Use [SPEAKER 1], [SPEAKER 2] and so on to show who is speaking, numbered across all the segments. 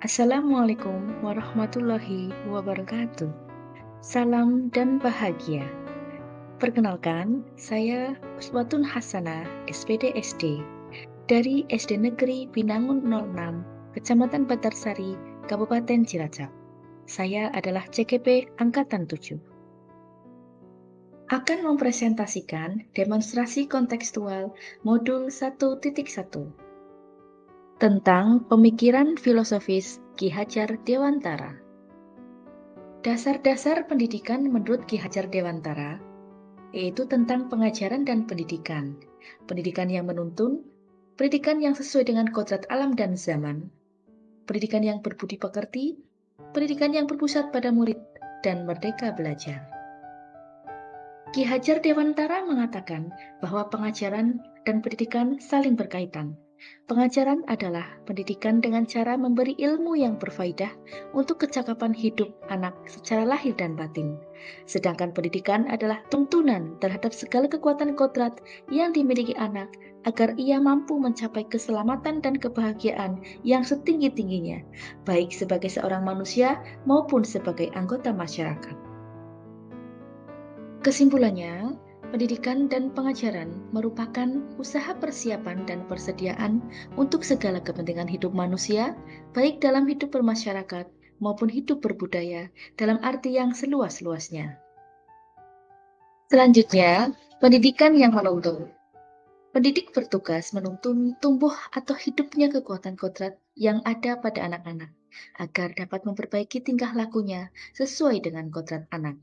[SPEAKER 1] Assalamualaikum warahmatullahi wabarakatuh. Salam dan bahagia. Perkenalkan, saya Uswatun Hasanah, SPD SD, dari SD Negeri Binangun 06, Kecamatan Batarsari, Kabupaten Cilacap. Saya adalah CKP Angkatan 7. Akan mempresentasikan demonstrasi kontekstual modul 1.1 tentang pemikiran filosofis Ki Hajar Dewantara. Dasar-dasar pendidikan menurut Ki Hajar Dewantara yaitu tentang pengajaran dan pendidikan. Pendidikan yang menuntun, pendidikan yang sesuai dengan kodrat alam dan zaman, pendidikan yang berbudi pekerti, pendidikan yang berpusat pada murid, dan merdeka belajar. Ki Hajar Dewantara mengatakan bahwa pengajaran dan pendidikan saling berkaitan. Pengajaran adalah pendidikan dengan cara memberi ilmu yang berfaedah untuk kecakapan hidup anak secara lahir dan batin. Sedangkan pendidikan adalah tuntunan terhadap segala kekuatan kodrat yang dimiliki anak agar ia mampu mencapai keselamatan dan kebahagiaan yang setinggi-tingginya, baik sebagai seorang manusia maupun sebagai anggota masyarakat. Kesimpulannya, pendidikan dan pengajaran merupakan usaha persiapan dan persediaan untuk segala kepentingan hidup manusia, baik dalam hidup bermasyarakat maupun hidup berbudaya dalam arti yang seluas-luasnya. Selanjutnya, pendidikan yang menuntun. Pendidik bertugas menuntun tumbuh atau hidupnya kekuatan kodrat yang ada pada anak-anak, agar dapat memperbaiki tingkah lakunya sesuai dengan kodrat anak.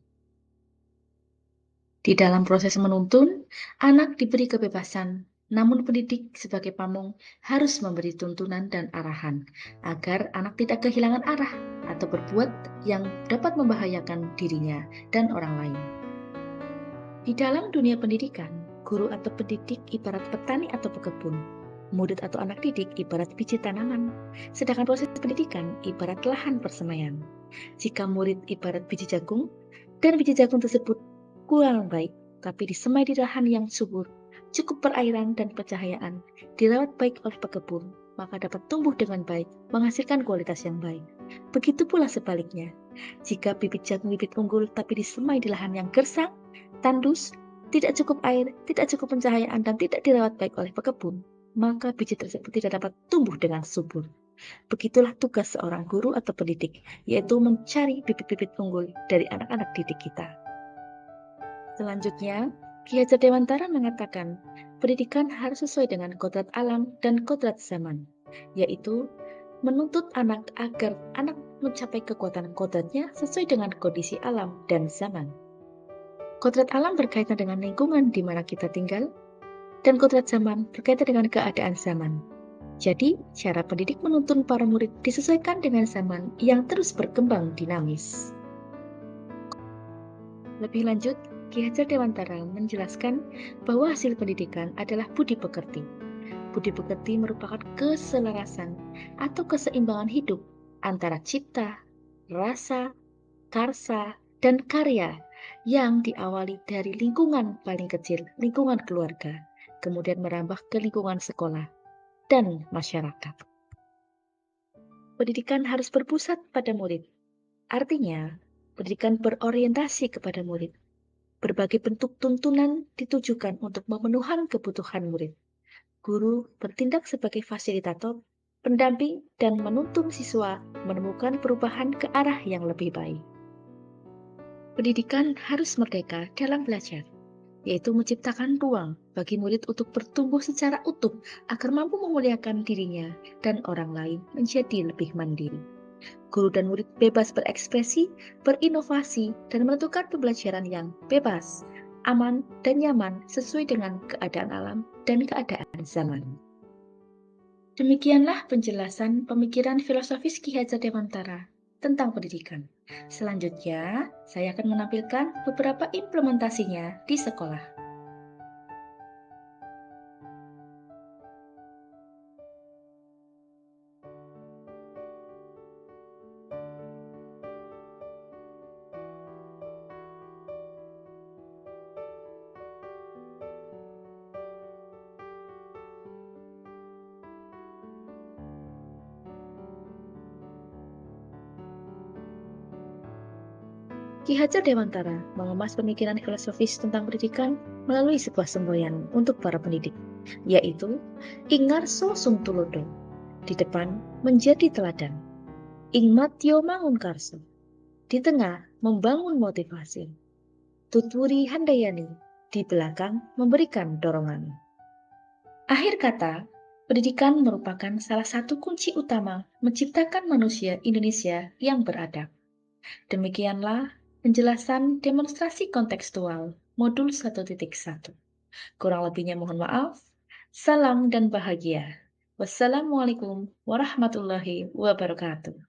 [SPEAKER 1] Di dalam proses menuntun, anak diberi kebebasan, namun pendidik sebagai pamong harus memberi tuntunan dan arahan agar anak tidak kehilangan arah atau berbuat yang dapat membahayakan dirinya dan orang lain. Di dalam dunia pendidikan, guru atau pendidik ibarat petani atau pekebun, murid atau anak didik ibarat biji tanaman, sedangkan proses pendidikan ibarat lahan persemaian. Jika murid ibarat biji jagung, dan biji jagung tersebut kurang baik, tapi disemai di lahan yang subur, cukup perairan dan pencahayaan, dirawat baik oleh pekebun, maka dapat tumbuh dengan baik, menghasilkan kualitas yang baik. Begitu pula sebaliknya, jika bibit jagung bibit unggul tapi disemai di lahan yang gersang, tandus, tidak cukup air, tidak cukup pencahayaan, dan tidak dirawat baik oleh pekebun, maka biji tersebut tidak dapat tumbuh dengan subur. Begitulah tugas seorang guru atau pendidik, yaitu mencari bibit-bibit unggul dari anak-anak didik kita. Selanjutnya, Ki Hajar Dewantara mengatakan, pendidikan harus sesuai dengan kodrat alam dan kodrat zaman, yaitu menuntut anak agar anak mencapai kekuatan kodratnya sesuai dengan kondisi alam dan zaman. Kodrat alam berkaitan dengan lingkungan di mana kita tinggal, dan kodrat zaman berkaitan dengan keadaan zaman. Jadi, cara pendidik menuntun para murid disesuaikan dengan zaman yang terus berkembang dinamis. Lebih lanjut, Ki Hajar Dewantara menjelaskan bahwa hasil pendidikan adalah budi pekerti. Budi pekerti merupakan keselarasan atau keseimbangan hidup antara cipta, rasa, karsa, dan karya yang diawali dari lingkungan paling kecil, lingkungan keluarga, kemudian merambah ke lingkungan sekolah dan masyarakat. Pendidikan harus berpusat pada murid. Artinya, pendidikan berorientasi kepada murid. Berbagai bentuk tuntunan ditujukan untuk memenuhi kebutuhan murid. Guru bertindak sebagai fasilitator, pendamping, dan menuntun siswa menemukan perubahan ke arah yang lebih baik. Pendidikan harus merdeka dalam belajar, yaitu menciptakan ruang bagi murid untuk bertumbuh secara utuh agar mampu memuliakan dirinya dan orang lain menjadi lebih mandiri. Guru dan murid bebas berekspresi, berinovasi, dan menentukan pembelajaran yang bebas, aman, dan nyaman sesuai dengan keadaan alam dan keadaan zaman. Demikianlah penjelasan pemikiran filosofis Ki Hajar Dewantara tentang pendidikan. Selanjutnya, saya akan menampilkan beberapa implementasinya di sekolah. Ki Hajar Dewantara mengemas pemikiran filosofis tentang pendidikan melalui sebuah semboyan untuk para pendidik, yaitu Ingarso Sung Tulodo, di depan menjadi teladan, Ingmatyo Mangunkarso, di tengah membangun motivasi, Tuturi Handayani, di belakang memberikan dorongan. Akhir kata, pendidikan merupakan salah satu kunci utama menciptakan manusia Indonesia yang beradab. Demikianlah penjelasan demonstrasi kontekstual modul 1.1. Kurang lebihnya mohon maaf. Salam dan bahagia. Wassalamualaikum warahmatullahi wabarakatuh.